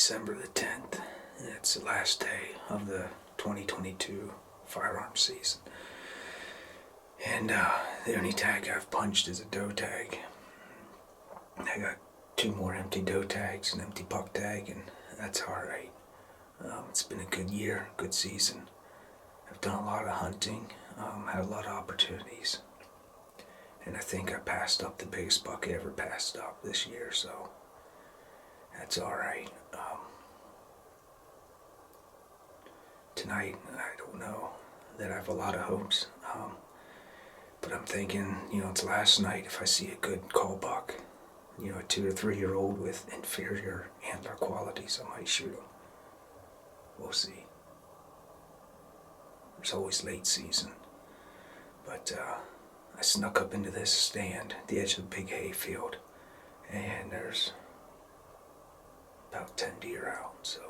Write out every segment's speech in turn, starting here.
December the 10th. It's the last day of the 2022 firearm season. And the only tag I've punched is a doe tag. I got 2 more empty doe tags, an empty buck tag, and that's alright. It's been a good year, good season. I've done a lot of hunting, had a lot of opportunities. And I think I passed up the biggest buck I ever passed up this year, so that's alright. Tonight, I don't know that I have a lot of hopes, but I'm thinking, it's last night. If I see a good call buck, a 2 or 3 year old with inferior antler qualities, I might shoot him. We'll see. There's always late season, but I snuck up into this stand at the edge of the big hay field, and there's about 10 deer out, so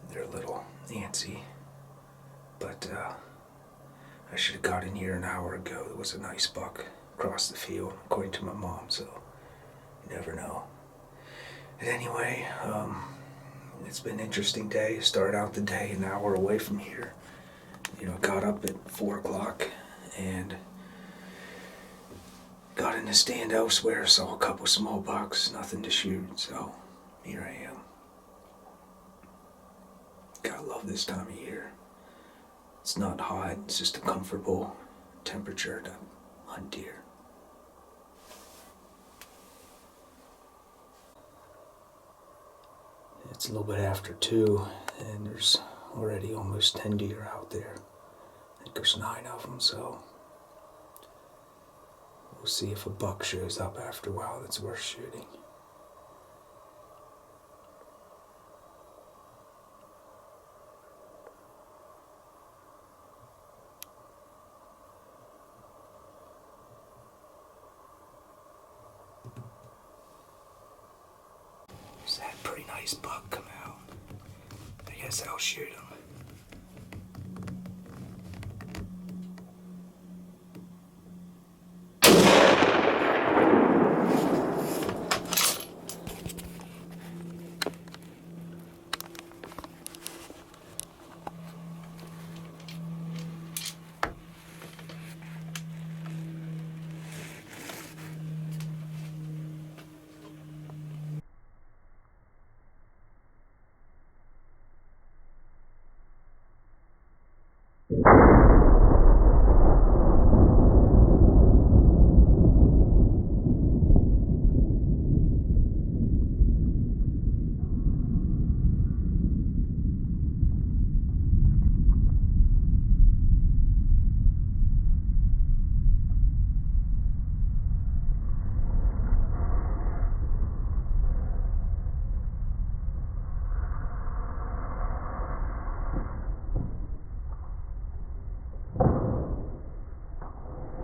they're a little antsy, but I should have got in here an hour ago. There was a nice buck across the field, according to my mom, so you never know. But anyway, it's been an interesting day. Started out the day an hour away from here. Got up at 4 o'clock and got in a stand elsewhere, saw a couple small bucks, nothing to shoot, so here I am. Gotta love this time of year. It's not hot, it's just a comfortable temperature to hunt deer. It's a little bit after 2, and there's already almost 10 deer out there. I think there's 9 of them, so we'll see if a buck shows up after a while that's worth shooting. There's that pretty nice buck come out. I guess I'll shoot him.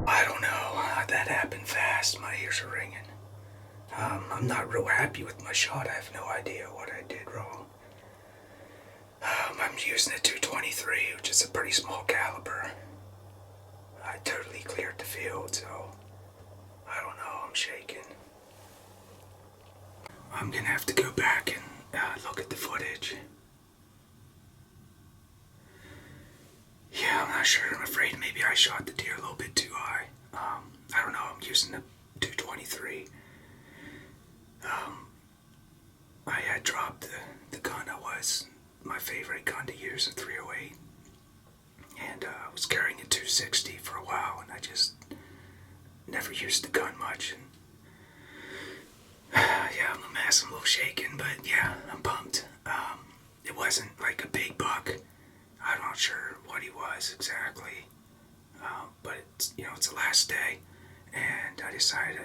I don't know. That happened fast. My ears are ringing. I'm not real happy with my shot. I have no idea what I did wrong. I'm using a 223, which is a pretty small caliber. I totally cleared the field, so I don't know. I'm shaking. I'm gonna have to go back and look at the footage. Yeah, I'm not sure. I'm afraid maybe I shot the deer a little bit too high. I don't know. I'm using a 223. I had dropped the gun that was my favorite gun to use, a 308. And I was carrying a 260 for a while, and I just never used the gun much. And yeah, I'm a mess. I'm a little shaken, but yeah, I'm pumped. It wasn't like a big buck. I'm not sure what he was exactly, but it's the last day, and I decided,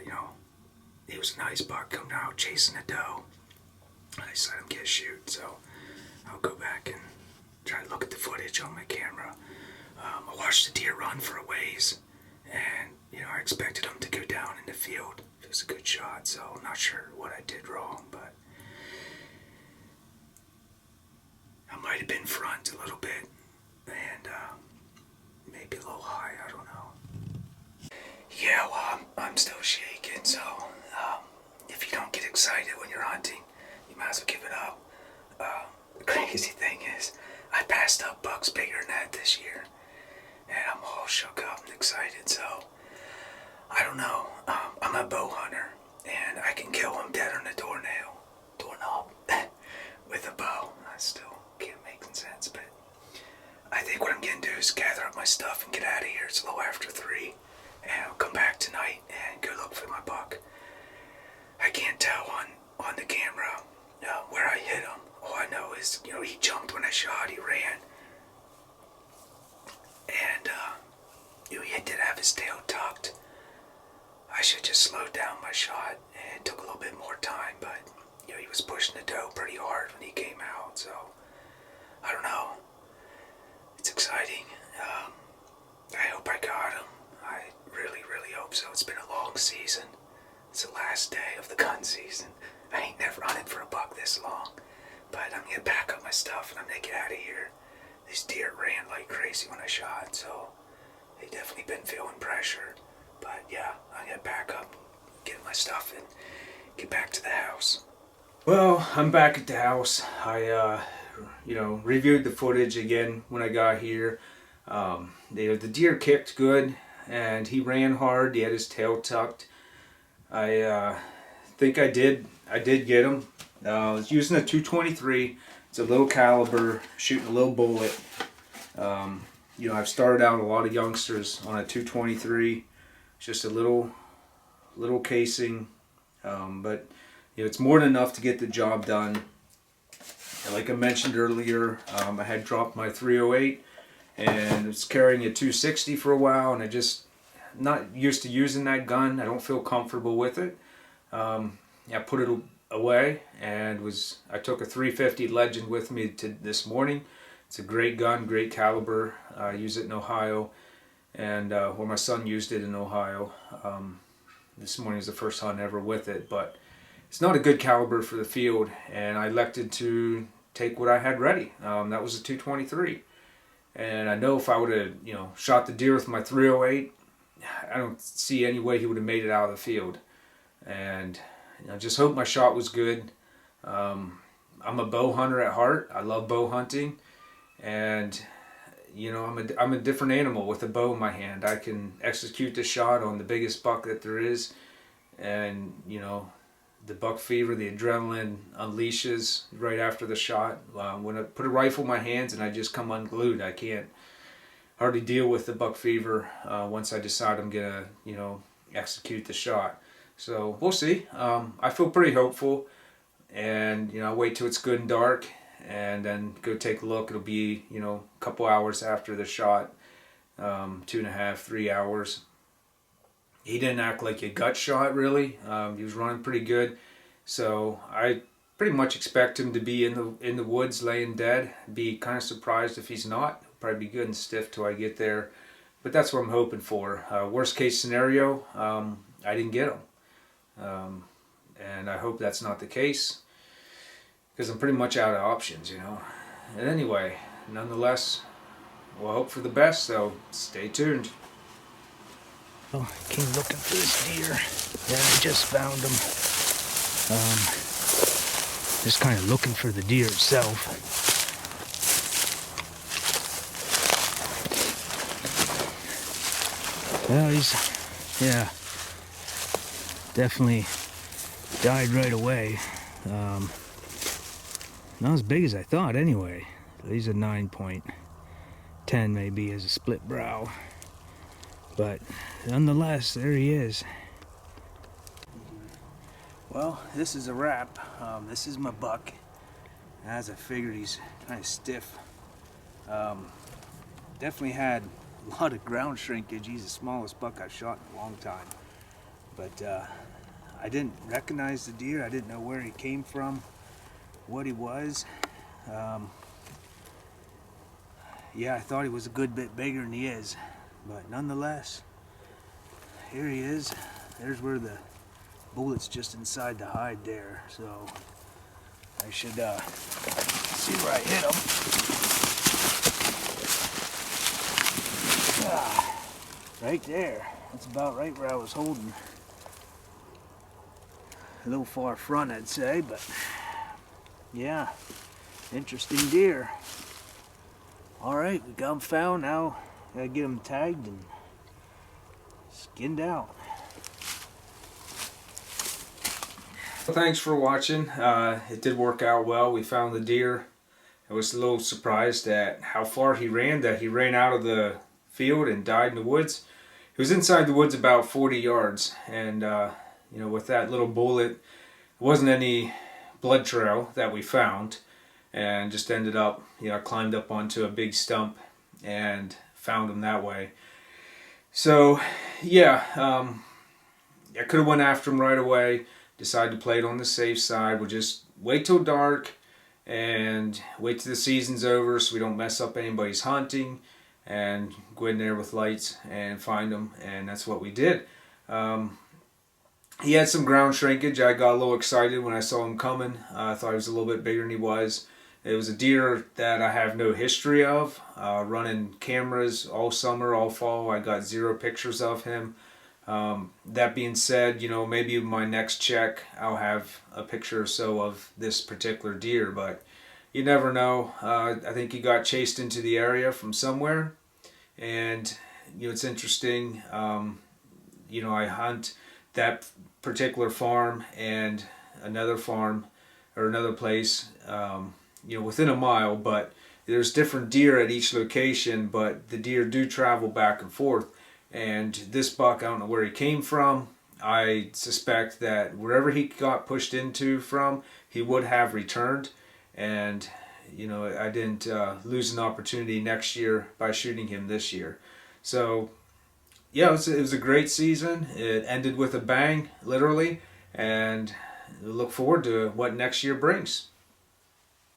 he was a nice buck coming out chasing a doe. I decided I'm gonna shoot, so I'll go back and try to look at the footage on my camera. I watched the deer run for a ways, and I expected him to go down in the field. It was a good shot, so I'm not sure what I did wrong, but I might have been front a little bit, and maybe a little high, I don't know. Yeah, well, I'm still shaking, so if bucks bigger than that this year. And I'm all shook up and excited, so I don't know. I'm a bow hunter, and I can kill him dead on a doorknob, with a bow. I still can't make sense, but I think what I'm gonna do is gather up my stuff and get out of here. It's a little after 3, and I'll come back tonight and go look for my buck. I can't tell on the camera where I hit him. All I know is, he jumped when I shot, he ran, and he did have his tail tucked. I should just slow down my shot, and it took a little bit more time, but he was pushing the doe pretty hard when he came out, so I don't know. It's exciting. I hope I got him. I really, really hope so. It's been a long season. It's the last day of the gun season. I ain't never hunted for a buck this long, but I'm gonna pack up my stuff and I'm gonna get out of here. These deer ran like crazy when I shot, so they definitely been feeling pressure. But yeah, I'm gonna pack up, get my stuff, and get back to the house. Well, I'm back at the house. I reviewed the footage again when I got here. The deer kicked good, and he ran hard. He had his tail tucked. I think I did get him. I was using a 223. It's a little caliber, shooting a little bullet. I've started out a lot of youngsters on a 223. It's just a little casing, but it's more than enough to get the job done. And like I mentioned earlier, I had dropped my 308 and was carrying a 260 for a while, and I just not used to using that gun. I don't feel comfortable with it. I put it away, and I took a 350 Legend with me to this morning. It's a great gun, great caliber. I use it in Ohio, and where my son used it in Ohio. This morning was the first hunt ever with it, but it's not a good caliber for the field, and I elected to take what I had ready. That was a 223, and I know if I would have shot the deer with my 308, I don't see any way he would have made it out of the field. And I just hope my shot was good. I'm a bow hunter at heart. I love bow hunting, and I'm a different animal with a bow in my hand. I can execute the shot on the biggest buck that there is, and the buck fever, the adrenaline unleashes right after the shot. When I put a rifle in my hands and I just come unglued, I can't hardly deal with the buck fever once I decide I'm gonna execute the shot. So we'll see. I feel pretty hopeful, and I'll wait till it's good and dark and then go take a look. It'll be a couple hours after the shot, 2.5, 3 hours. He didn't act like a gut shot really. He was running pretty good, so I pretty much expect him to be in the woods laying dead. Be kind of surprised if he's not. He'll probably be good and stiff till I get there, but that's what I'm hoping for. Worst case scenario, I didn't get him, and I hope that's not the case, because I'm pretty much out of options, And anyway, nonetheless, we'll hope for the best, so stay tuned. Well, I came looking for this deer, and I just found him. Just kind of looking for the deer itself. Well, definitely died right away. Not as big as I thought anyway. He's a 9.10 maybe as a split brow. But nonetheless, there he is. Well, this is a wrap. This is my buck. As I figured, he's kind of stiff. Definitely had a lot of ground shrinkage. He's the smallest buck I've shot in a long time. But I didn't recognize the deer. I didn't know where he came from, what he was. Yeah, I thought he was a good bit bigger than he is. But nonetheless, here he is. There's where the bullet's just inside the hide there. So I should see where I hit him. Right there. That's about right where I was holding. A little far front, I'd say, but yeah, interesting deer. All right, we got them found. Now gotta get them tagged and skinned out. Thanks for watching. It did work out well. We found the deer. I was a little surprised at how far he ran, that he ran out of the field and died in the woods. He was inside the woods about 40 yards, and you know, with that little bullet, it wasn't any blood trail that we found, and just ended up, you know, I climbed up onto a big stump and found him that way. So yeah, I could have went after him right away. Decided to play it on the safe side. We'll just wait till dark and wait till the season's over so we don't mess up anybody's hunting, and go in there with lights and find them. And that's what we did. He had some ground shrinkage. I got a little excited when I saw him coming. I thought he was a little bit bigger than he was. It was a deer that I have no history of. Running cameras all summer, all fall. I got 0 pictures of him. That being said, you know, maybe my next check I'll have a picture or so of this particular deer, but you never know. I think he got chased into the area from somewhere, and you know, it's interesting. You know, I hunt that particular farm and another farm or another place, you know, within a mile, but there's different deer at each location, but the deer do travel back and forth. And this buck, I don't know where he came from. I suspect that wherever he got pushed into from, he would have returned. And, you know, I didn't lose an opportunity next year by shooting him this year. So, yeah, it was a great season. It ended with a bang, literally. And I look forward to what next year brings.